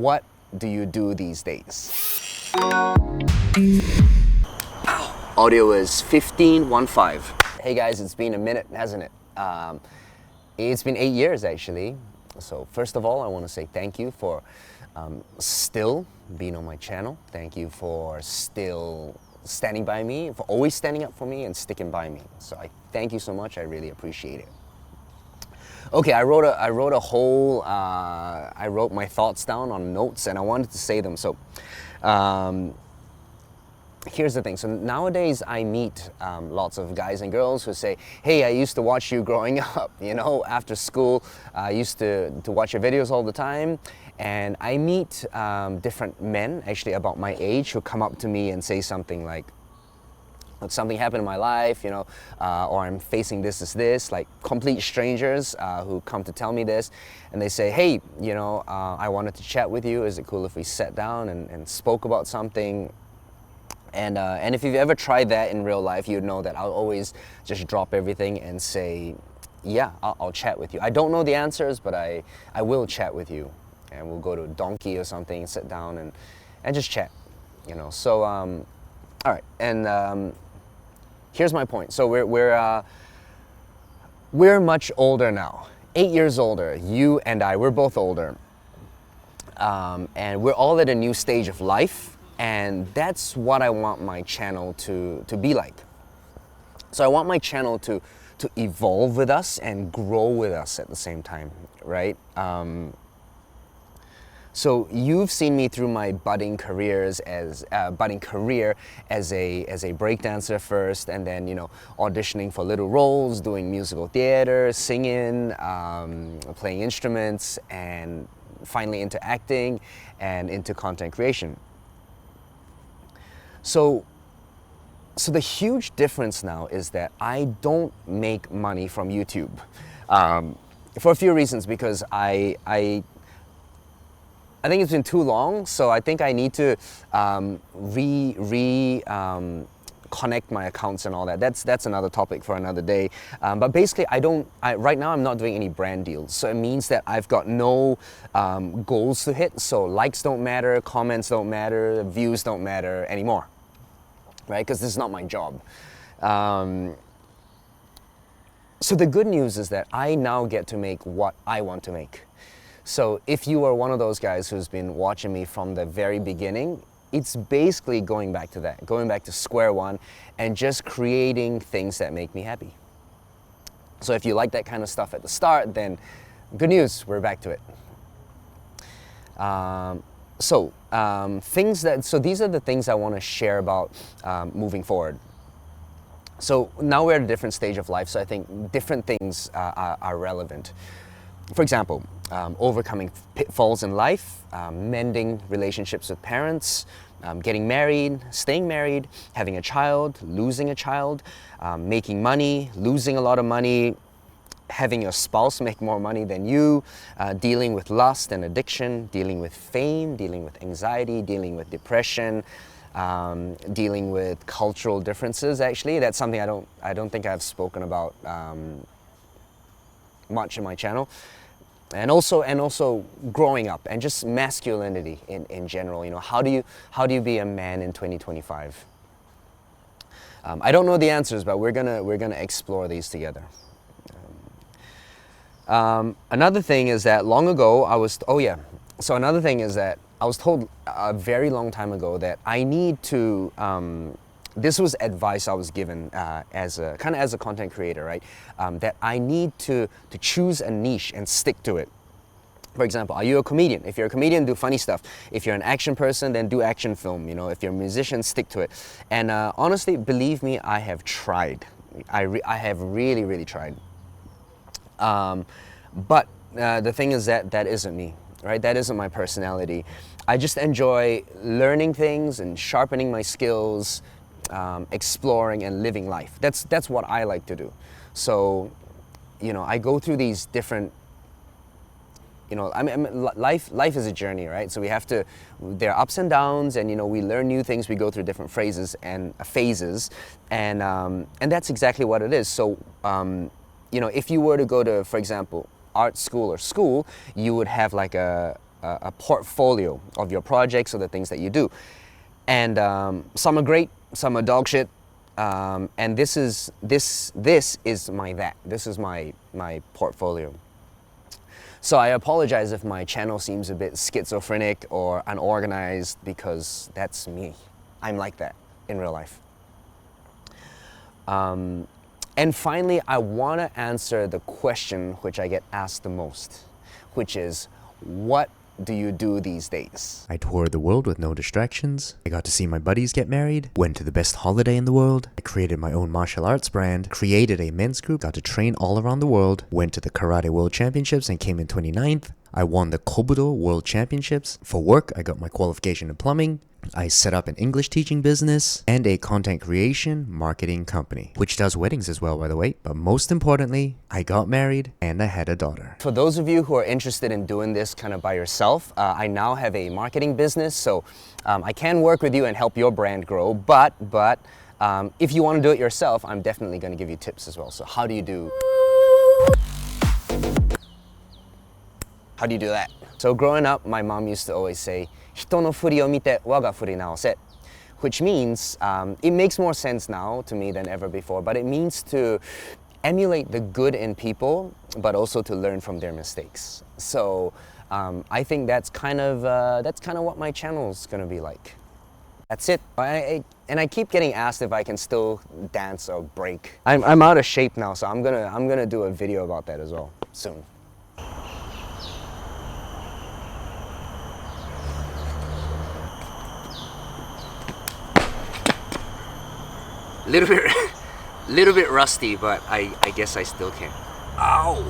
what do you do these days? Audio is 15:15. Hey guys, it's been a minute, hasn't it? It's been 8 years actually. So first of all, I want to say thank you for still being on my channel. Thank you for still standing by me, for always standing up for me and sticking by me. So I thank you so much. I really appreciate it. Okay, I wrote my thoughts down on notes and I wanted to say them. So here's the thing. So nowadays I meet lots of guys and girls who say, hey, I used to watch you growing up, you know, after school. I used to watch your videos all the time. And I meet different men, actually about my age, who come up to me and say something like, look, something happened in my life, you know, or I'm facing this, like complete strangers who come to tell me this. And they say, hey, you know, I wanted to chat with you. Is it cool if we sat down and spoke about something? And if you've ever tried that in real life, you'd know that I'll always just drop everything and say, yeah, I'll chat with you. I don't know the answers, but I will chat with you. And we'll go to Donkey or something, sit down and just chat, you know. So, all right, and here's my point. So we're much older now, 8 years older. You and I, we're both older, and we're all at a new stage of life, and that's what I want my channel to be like. So I want my channel to evolve with us and grow with us at the same time, right? So you've seen me through my budding career as a breakdancer first, and then, you know, auditioning for little roles, doing musical theater, singing, playing instruments, and finally into acting and into content creation. So the huge difference now is that I don't make money from YouTube for a few reasons, because I think it's been too long, so I think I need to connect my accounts and all that. That's another topic for another day. But basically, right now I'm not doing any brand deals, so it means that I've got no goals to hit. So likes don't matter, comments don't matter, views don't matter anymore, right? Because this is not my job. So the good news is that I now get to make what I want to make. So if you are one of those guys who's been watching me from the very beginning, it's basically going back to that, going back to square one and just creating things that make me happy. So if you like that kind of stuff at the start, then good news, we're back to it. So these are the things I want to share about moving forward. So now we're at a different stage of life, so I think different things are relevant. For example, overcoming pitfalls in life, mending relationships with parents, getting married, staying married, having a child, losing a child, making money, losing a lot of money, having your spouse make more money than you, dealing with lust and addiction, dealing with fame, dealing with anxiety, dealing with depression, dealing with cultural differences. Actually, that's something I don't think I've spoken about much in my channel. And also growing up and just masculinity in general. You know, how do you be a man in 2025? I don't know the answers, but we're gonna explore these together. Another thing is that long ago another thing is that I was told a very long time ago that I need to. This was advice I was given as a content creator, right? That I need to choose a niche and stick to it. For example, are you a comedian? If you're a comedian, do funny stuff. If you're an action person, then do action film. You know, if you're a musician, stick to it. And honestly, believe me, I have tried. I have really tried. But the thing is that isn't me, right? That isn't my personality. I just enjoy learning things and sharpening my skills. Exploring and living life. That's what I like to do. So, you know, I go through these different, you know, I mean life is a journey, right? So there are ups and downs, and, you know, we learn new things, we go through different phases, and that's exactly what it is. So, you know, if you were to go to, for example, art school or school, you would have like a a portfolio of your projects or the things that you do. And some are great, some are dog shit. And this is my that. This is my portfolio. So I apologize if my channel seems a bit schizophrenic or unorganized, because that's me. I'm like that in real life. And finally, I want to answer the question which I get asked the most, which is, what do you do these days? I toured the world with no distractions. I got to see my buddies get married, went to the best holiday in the world. I created my own martial arts brand, created a men's group, got to train all around the world, went to the Karate World Championships and came in 29th. I won the Kobudo World Championships. For work, I got my qualification in plumbing. I set up an English teaching business and a content creation marketing company, which does weddings as well, by the way. But most importantly, I got married and I had a daughter. For those of you who are interested in doing this kind of by yourself, I now have a marketing business, so I can work with you and help your brand grow. But if you want to do it yourself, I'm definitely going to give you tips as well. So how do you do that? So growing up, my mom used to always say, 人の振りを見て我が振り直せ, which means, it makes more sense now to me than ever before, but it means to emulate the good in people, but also to learn from their mistakes. So I think that's kind of what my channel's gonna be like. That's it. And I keep getting asked if I can still dance or break. I'm out of shape now, so I'm gonna do a video about that as well soon. Little bit rusty, but I guess I still can. Ow!